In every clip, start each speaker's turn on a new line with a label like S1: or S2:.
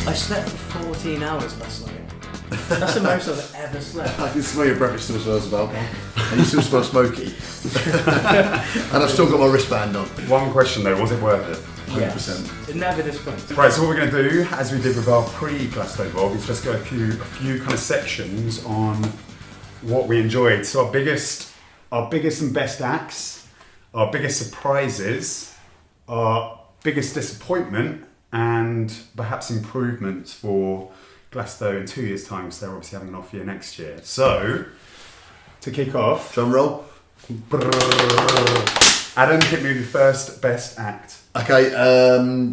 S1: I slept for 14 hours last night. That's the most I've ever slept.
S2: I can smell your breath still smells of alcohol. And you still smell smoky. And I've still got my wristband on.
S3: One question though, was it worth it?
S2: 100%.
S1: Yes. It never disappoints.
S3: Right, so what we're going to do, as we did with our pre-Glasgow vlog, is just go a few kind of sections on what we enjoyed. So our biggest and best acts, our biggest surprises, our biggest disappointment, and perhaps improvements for Glasgow in 2 years' time, because they're obviously having an off year next year. So, to kick off,
S2: Drum roll.
S3: Adam, hit me with your first best act.
S2: Okay,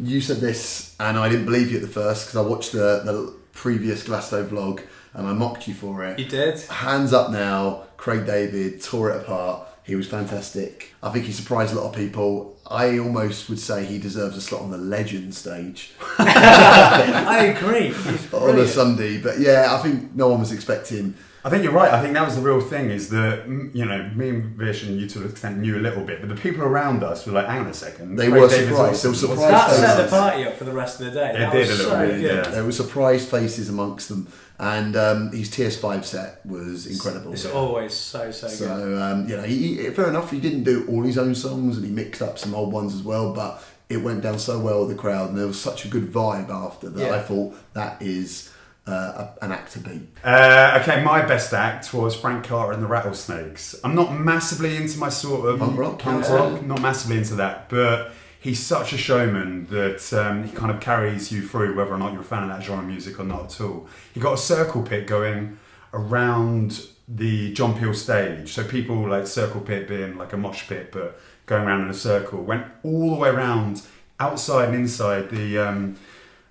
S2: you said this, and I didn't believe you at the first because I watched the previous Glasgow vlog and I mocked you for it.
S1: You did?
S2: Hands up now, Craig David tore it apart. He was fantastic. I think he surprised a lot of people. I almost would say he deserves a slot on the legend stage.
S1: I agree. He's
S2: on a
S1: brilliant.
S2: Sunday, but yeah, I think no one was expecting.
S3: I think you're right. I think that was the real thing, is that, you know, me and Vish and you to an extent knew a little bit, but the people around us were like, hang on a second.
S2: They
S3: Craig
S2: were
S3: David's
S2: surprised. They were
S3: awesome.
S2: surprised.
S1: That set the
S2: faces.
S1: party up for the rest of the day.
S3: It
S1: That
S3: did
S1: was
S3: a little
S1: so
S3: bit,
S1: good.
S3: yeah.
S2: There were surprised faces amongst them, and his TS5 set was incredible.
S1: It's always so good.
S2: So you know, he fair enough. He didn't do all his own songs, and he mixed up some old ones as well. But it went down so well with the crowd, and there was such a good vibe after that.
S1: Yeah.
S2: I thought that is an act to beat.
S3: Okay, my best act was Frank Carter and the Rattlesnakes. I'm not massively into my sort of
S2: Punk rock,
S3: punk
S2: yeah.
S3: rock, not massively into that, but he's such a showman that he kind of carries you through, whether or not you're a fan of that genre of music or not at all. He got a circle pit going around the John Peel stage, so people like circle pit being like a mosh pit, but going around in a circle, went all the way around, outside and inside the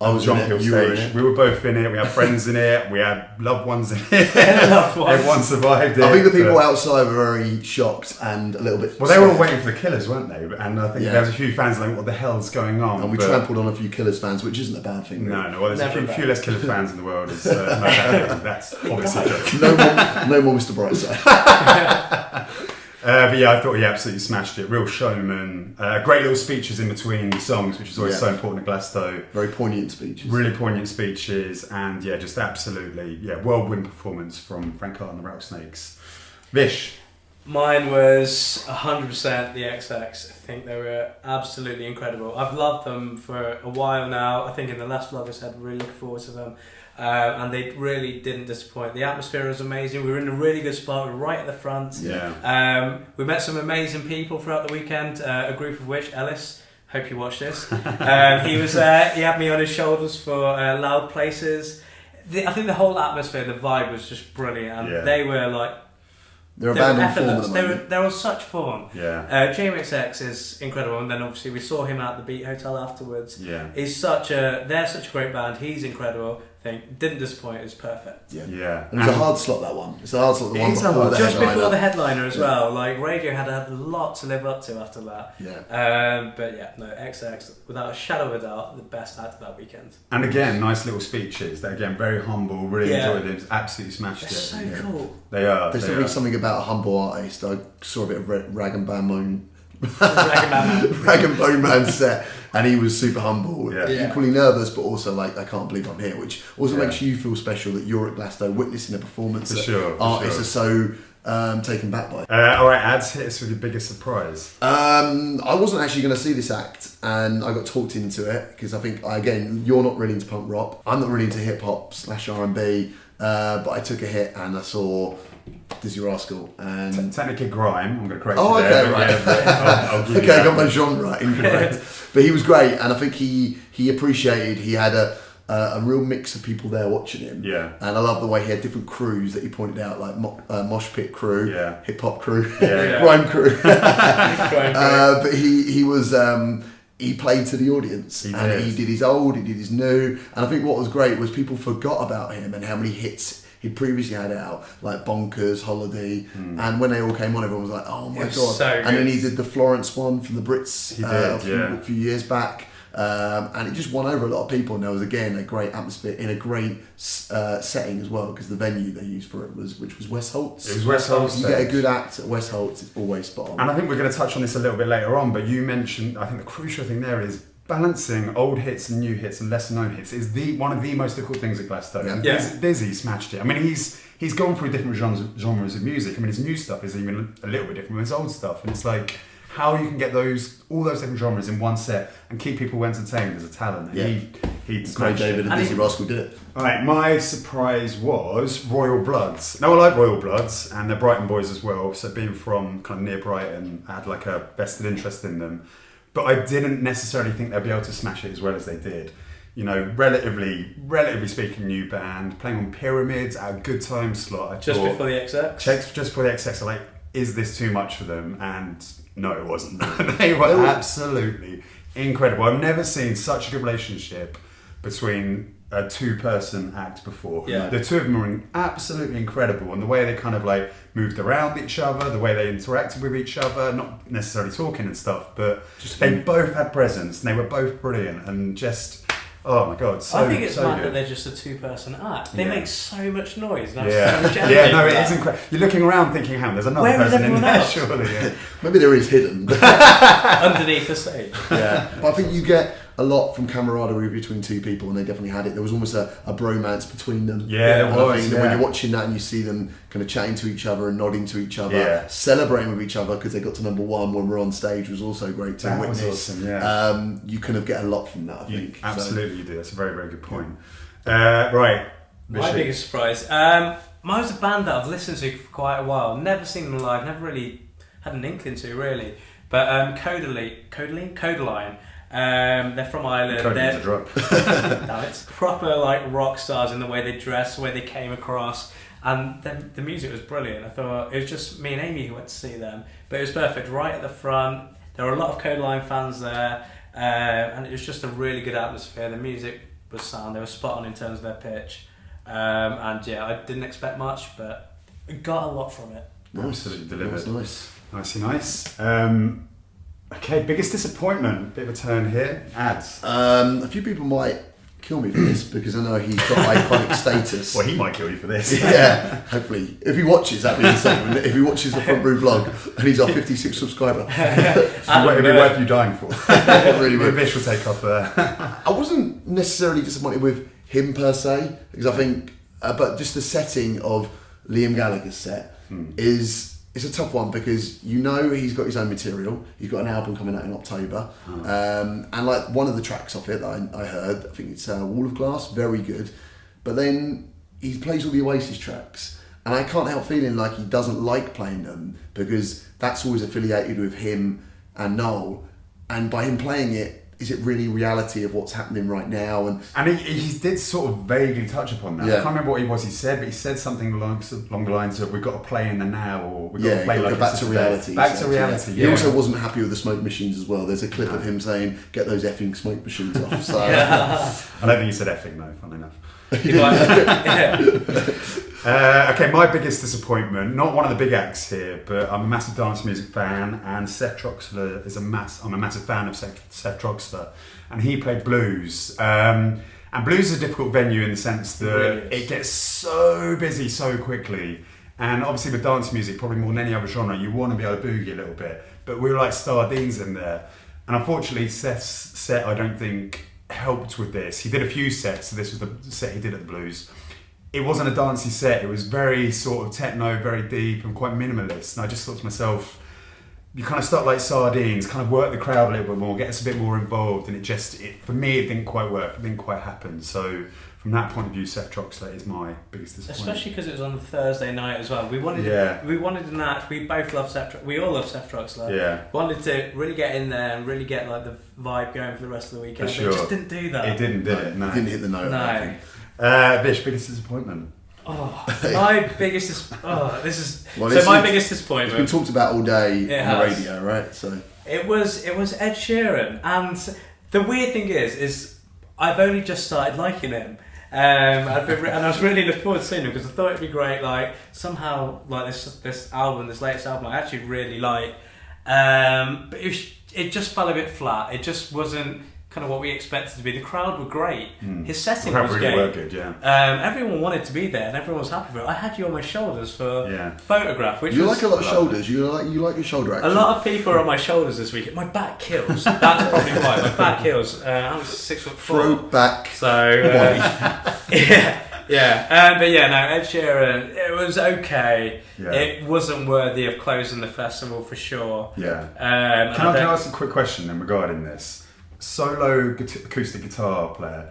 S2: I was
S3: John
S2: in it,
S3: Peel
S2: you were in
S3: stage.
S2: it.
S3: We were both in it. We had friends in it. We had loved ones in it.
S1: Loved ones.
S3: Everyone survived it.
S2: I think the people
S3: but-
S2: outside were very shocked and a little bit.
S3: Well, they were all
S2: scared.
S3: waiting for the Killers, weren't they? And I think
S2: Yeah.
S3: there was a few fans like, "What the hell's going on?"
S2: And we
S3: But-
S2: trampled on a few Killers fans, which isn't a bad thing.
S3: No,
S2: really.
S3: no. Well, there's
S1: Never
S3: a
S1: bad.
S3: few less Killers fans in the world. It's, no doubt. That's obviously a joke.
S2: No more Mr. Brightside.
S3: But yeah, I thought he absolutely smashed it. Real showman. Great little speeches in between songs, which is always
S2: Yeah.
S3: so important at Glasgow.
S2: Very poignant speeches.
S3: Really poignant speeches, and yeah, just absolutely, whirlwind performance from Frank Carter and the Rattlesnakes. Vish.
S1: Mine was 100% the XX. I think they were absolutely incredible. I've loved them for a while now. I think in the last vlog I said really looking forward to them. And they really didn't disappoint. The atmosphere was amazing. We were in a really good spot. We were right at the front.
S3: Yeah.
S1: We met some amazing people throughout the weekend, a group of which, Ellis, hope you watch this. He was there. He had me on his shoulders for Loud Places. I think the whole atmosphere, the vibe was just brilliant. And
S3: Yeah.
S1: they were like,
S2: They're a
S1: they were
S2: band on form at
S1: effortless.
S2: the
S1: They
S2: moment.
S1: were such fun.
S3: Yeah.
S1: JMXX is incredible, and then obviously we saw him at the Beat Hotel afterwards.
S3: Yeah.
S1: They're such a great band. He's incredible. I think didn't disappoint. It was perfect.
S2: Yeah.
S3: Yeah.
S2: It was a hard slot, that one. It's a hard slot, the
S3: It
S2: one
S3: is a
S2: before
S3: hard-
S2: the
S1: Just
S2: headliner.
S1: before the headliner as
S2: Yeah.
S1: well. Like Radio had a lot to live up to after that.
S2: Yeah.
S1: But yeah, no, XX without a shadow of a doubt the best act of that weekend.
S3: And again, nice little speeches. They're again very humble. Really
S1: Yeah.
S3: enjoyed them. Absolutely smashed
S1: They're
S3: it.
S1: so
S2: Yeah.
S1: cool.
S3: They are.
S2: There's
S3: they
S2: definitely
S3: are.
S2: something about a humble artist. I saw a bit of Rag and Bone Man,
S1: Recommend
S2: Rag and Bone Man set, and he was super humble,
S3: Yeah.
S1: Yeah.
S2: equally nervous, but also like, I can't believe I'm here, which also
S3: Yeah.
S2: makes you feel special that you're at Glasgow witnessing a performance
S3: For
S2: that
S3: sure, for
S2: artists
S3: sure.
S2: are so taken back by.
S3: All right, Ads, hit us with your biggest surprise.
S2: I wasn't actually going to see this act, and I got talked into it because I think, again, you're not really into punk rock. I'm not really into hip hop / R&B, but I took a hit and I saw Dizzy Rascal and.
S3: Technically grime. I'm going to correct
S2: Oh,
S3: you there.
S2: okay,
S3: but
S2: right.
S3: yeah, but I'll give you
S2: Okay, I
S3: that
S2: got my
S3: one.
S2: genre incorrect, but he was great, and I think he appreciated. He had a real mix of people there watching him.
S3: Yeah.
S2: And I love the way he had different crews that he pointed out, like mosh pit crew,
S3: Yeah.
S2: hip hop crew,
S3: Yeah.
S2: grime crew.
S1: Great.
S2: But he was. He played to the audience,
S3: He
S2: and
S3: did.
S2: he did his old, he did his new, and I think what was great was people forgot about him and how many hits he'd previously had out, like Bonkers, Holiday, and when they all came on, everyone was like, "Oh my
S1: It was
S2: god!"
S1: so
S2: And then
S1: good.
S2: he did the Florence one from the Brits
S3: He did,
S2: a few years back. And it just won over a lot of people, and there was again a great atmosphere in a great setting as well, because the venue they used for it was West Holt's.
S3: It was West Holt's.
S2: You get a good act at West Holt's, it's always spot on.
S3: And I think we're going to touch on this a little bit later on, but you mentioned, I think the crucial thing there is balancing old hits and new hits and lesser known hits is one of the most difficult things at Glastonbury.
S2: Yeah.
S3: Busy smashed it. I mean, he's gone through different genres of music. I mean, his new stuff is even a little bit different from his old stuff, and it's like how you can get all those different genres in one set and keep people entertained is a talent.
S2: Yeah.
S3: He
S2: Craig David and Dizzy Rascal did it.
S3: All right, my surprise was Royal Bloods. Now, I like Royal Bloods, and they're Brighton boys as well, so being from kind of near Brighton, I had like a vested interest in them. But I didn't necessarily think they'd be able to smash it as well as they did. You know, relatively speaking, new band, playing on Pyramids at a good time slot.
S1: Just before the XX?
S3: Just before the XX, I'm like, is this too much for them? And no, it wasn't. They were absolutely incredible. I've never seen such a good relationship between a two-person act before.
S1: Yeah.
S3: The two of them were absolutely incredible, and the way they kind of like moved around each other, the way they interacted with each other, not necessarily talking and stuff, but they both had presence, and they were both brilliant, and just... Oh my god!
S1: I think it's mad
S3: good.
S1: that they're just a two-person act. They make so much noise. And
S3: Yeah,
S1: so much
S3: no, it is incredible. You're looking around thinking, "Hang on, there's another
S1: Where is
S3: person in
S1: everyone
S3: there,
S1: else?
S3: surely." Yeah.
S2: Maybe there is hidden.
S1: underneath the stage.
S2: Yeah, but I think you get a lot from camaraderie between two people, and they definitely had it. There was almost a bromance between them.
S3: Yeah, there
S2: and I
S3: was,
S2: think that
S3: yeah.
S2: when you're watching that and you see them kind of chatting to each other and nodding to each other,
S3: Yeah.
S2: celebrating with each other because they got to number one when we're on stage was also great to
S3: That was
S2: witness.
S3: awesome, yeah.
S2: You kind of get a lot from that, I think.
S3: Absolutely, you do. That's a very, very good point. Right,
S1: My
S3: Bishop.
S1: biggest surprise. Mine was a band that I've listened to for quite a while. Never seen them live. Never really had an inkling to, really. But Kodaline. They're from Ireland.
S3: Codeline's a drug.
S1: Damn it. Proper like rock stars in the way they dress, the way they came across, and the music was brilliant. I thought it was just me and Amy who went to see them, but it was perfect. Right at the front, there were a lot of Kodaline fans there, and it was just a really good atmosphere. The music was sound. They were spot on in terms of their pitch, and yeah, I didn't expect much, but got a lot from it.
S3: Absolutely delivered.
S2: That was nice.
S3: Nice. Okay, biggest disappointment. Bit of a turn here. Ads.
S2: A few people might kill me for this because I know he's got iconic status.
S3: Well, he might kill you for this.
S2: Yeah, hopefully. If he watches, that'd be insane. If he watches the Front Row vlog and he's our 56 subscriber.
S3: It'd be worth you dying for.
S2: It really would.
S3: Bish will take up
S2: I wasn't necessarily disappointed with him per se, because I think, but just the setting of Liam Gallagher's set is it's a tough one because you know he's got his own material. He's got an album coming out in October, and like one of the tracks off it that I heard, I think it's Wall of Glass, very good. But then he plays all the Oasis tracks, and I can't help feeling like he doesn't like playing them because that's always affiliated with him and Noel, and by him playing it, is it really reality of what's happening right now?
S3: And he did sort of vaguely touch upon that.
S2: Yeah.
S3: I can't remember what he said, but he said something along the lines of, we've got to play in the now, or we've got to play like
S2: back
S3: it's
S2: to
S3: today.
S2: reality.
S3: Back
S2: so,
S3: to reality,
S2: He also wasn't happy with the smoke machines as well. There's a clip of him saying, "Get those effing smoke machines off." So,
S3: I don't think he said effing, no, funnily enough.
S1: Yeah.
S3: Okay, my biggest disappointment, not one of the big acts here, but I'm a massive dance music fan, and Seth Troxler is I'm a massive fan of Seth Troxler, and he played blues. And blues is a difficult venue in the sense that it gets so busy so quickly, and obviously with dance music, probably more than any other genre, you want to be able to boogie a little bit, but we were like sardines in there, and unfortunately Seth's set, I don't think, helped with this. He did a few sets, so this was the set he did at the Blues. It wasn't a dancey set, it was very sort of techno, very deep and quite minimalist, and I just thought to myself, you kind of start like sardines, kind of work the crowd a little bit more, get us a bit more involved, and for me it didn't quite work, it didn't quite happen. So from that point of view, Seth Troxler is my biggest disappointment.
S1: Especially because it was on the Thursday night as well. We wanted an act. We both love Seth. We all love Seth Troxler.
S3: Yeah.
S1: Wanted to really get in there and really get like the vibe going for the rest of the weekend.
S3: For sure.
S1: But it just didn't do that.
S3: It didn't, did it? No.
S2: Didn't hit the note.
S1: No.
S2: I think.
S3: Bish, biggest disappointment.
S1: Oh, my biggest. This is.
S2: Well,
S1: so my biggest
S2: It's been
S1: disappointment.
S2: talked about all day
S1: It
S2: on the
S1: has.
S2: radio, right? So
S1: It was Ed Sheeran, and the weird thing is I've only just started liking him. And I was really looking forward to seeing him because I thought it'd be great. Like somehow, like this latest album, I actually really like. But it just fell a bit flat. It just wasn't kind of what we expected to be. The crowd were great. His setting
S3: The
S1: was
S3: crowd really
S1: great.
S3: were good, yeah.
S1: Everyone wanted to be there, and everyone was happy for it. I had you on my shoulders for photograph, which
S2: You
S1: was
S2: like a lot of shoulders. You like your shoulder action.
S1: a lot of people are on my shoulders this week. My back kills. That's probably why. My back kills. I'm 6'4".
S2: Throat back.
S1: So but yeah, no, Ed Sheeran. It was okay.
S3: Yeah.
S1: It wasn't worthy of closing the festival for sure.
S3: Yeah. Can I ask a quick question then regarding this? Solo acoustic guitar player.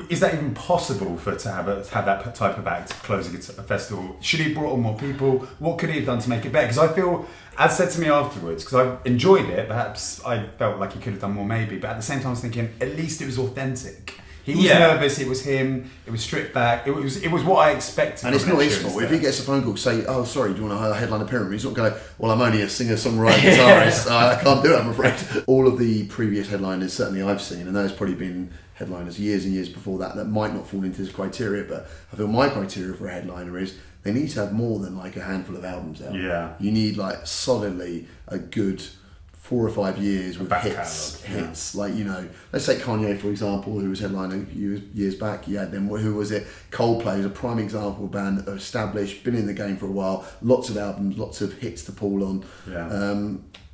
S3: Is that even possible to have that type of act closing a festival? Should he have brought on more people? What could he have done to make it better? Because I feel, as said to me afterwards, because I enjoyed it, perhaps I felt like he could have done more maybe, but at the same time I was thinking, at least it was authentic. He was nervous, it was him, it was stripped back, it was what I expected.
S2: And it's not his fault. If he gets a phone call, say, oh, sorry, do you want to headline appearance? He's not going, well, I'm only a singer, songwriter, guitarist. I can't do it, I'm afraid. All of the previous headliners, certainly I've seen, and there's probably been headliners years and years before that might not fall into this criteria, but I feel my criteria for a headliner is they need to have more than like a handful of albums out.
S3: Yeah.
S2: You need like solidly a good 4 or 5 years with hits. Like, you know, let's take Kanye for example, who was headlining a few years back. You had them, who was it? Coldplay is a prime example of a band that are established, been in the game for a while, lots of albums, lots of hits to pull on.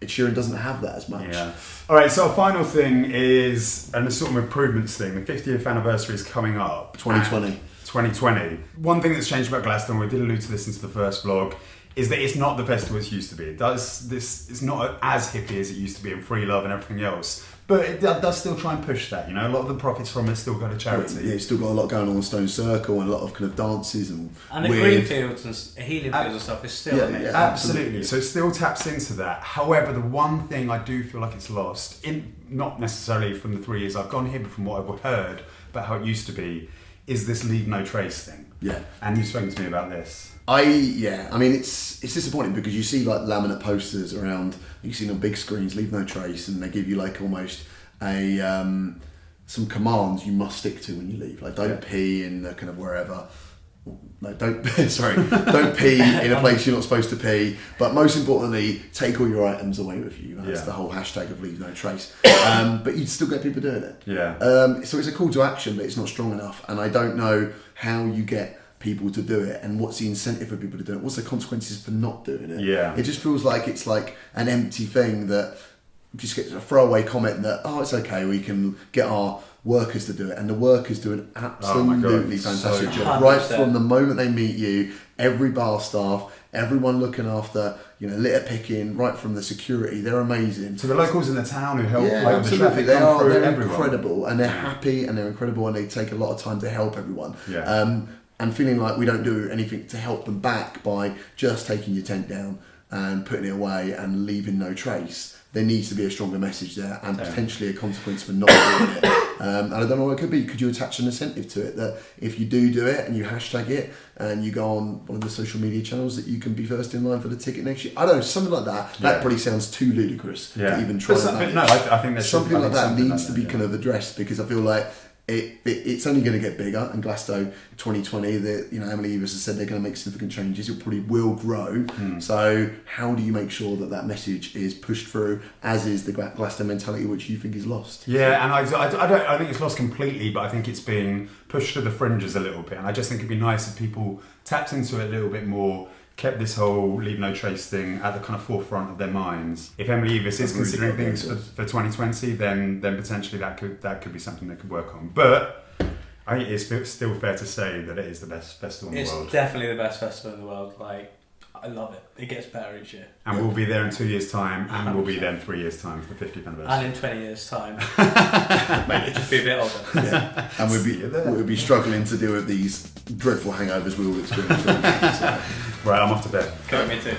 S2: Ed Sheeran doesn't have that as much.
S3: Yeah. All right, so our final thing is, and a sort of improvements thing, the 50th anniversary is coming up. 2020. One thing that's changed about Glastonbury, we did allude to this into the first vlog, is that it's not the festival it used to be. It's not as hippie as it used to be, and free love and everything else. But it does still try and push that, you know. A lot of the profits from it still go to charity.
S2: Yeah, it's still got a lot going on in Stone Circle and a lot of kind of dances and
S1: the green fields and healing fields and stuff is still amazing.
S2: Yeah,
S3: absolutely. So it still taps into that. However, the one thing I do feel like it's lost, not necessarily from the 3 years I've gone here, but from what I've heard about how it used to be, is this leave no trace thing.
S2: Yeah.
S3: And you've spoken to me about this.
S2: I mean, it's disappointing because you see like laminate posters around, you see on big screens, leave no trace, and they give you like almost a some commands you must stick to when you leave. Like don't pee in the kind of wherever. No, don't pee in a place you're not supposed to pee. But most importantly, take all your items away with you. That's the whole hashtag of leave no trace. But you'd still get people doing it.
S3: Yeah.
S2: So it's a call to action, but it's not strong enough. And I don't know how you get people to do it and what's the incentive for people to do it. What's the consequences for not doing it?
S3: Yeah.
S2: It just feels like it's like an empty thing that just gets a throwaway comment that, oh, it's okay, we can get our workers to do it, and the workers do an absolutely fantastic job.
S1: 100%.
S2: Right from the moment they meet you, every bar staff, everyone looking after, you know, litter picking, right from the security, they're amazing.
S3: So the locals in the town who help
S2: absolutely.
S3: the traffic
S2: they're incredible, and they're happy and they're incredible, and they take a lot of time to help everyone. And feeling like we don't do anything to help them back by just taking your tent down and putting it away and leaving no trace. There needs to be a stronger message there and potentially a consequence for not doing it. And I don't know what it could be. Could you attach an incentive to it that if you do it and you hashtag it and you go on one of the social media channels that you can be first in line for the ticket next year? I don't know, something like that. That probably sounds too ludicrous to even try to manage.
S3: No, I think there's
S2: something like that needs to be kind of addressed, because I feel like it's only going to get bigger. And Glasgow 2020, Emily Evers has said they're going to make significant changes. It probably will grow. So how do you make sure that message is pushed through, as is the Glasgow mentality, which you think is lost?
S3: Yeah, and I think it's lost completely, but I think it's being pushed to the fringes a little bit. And I just think it'd be nice if people tapped into it a little bit more, kept this whole leave no trace thing at the kind of forefront of their minds. If Emily Evers is considering things for 2020, then potentially that could be something they could work on. But I think it's still fair to say that it is the best festival in the world.
S1: It's definitely the best festival in the world. Like, I love it. It gets better each year.
S3: And we'll be there in 2 years' time, and we'll be there in 3 years' time for the 50th anniversary.
S1: And in 20 years' time. Maybe just be a bit older.
S2: Yeah. And we'll be struggling to deal with these dreadful hangovers we all experience.
S3: Right, I'm off to bed.
S1: Go, me too.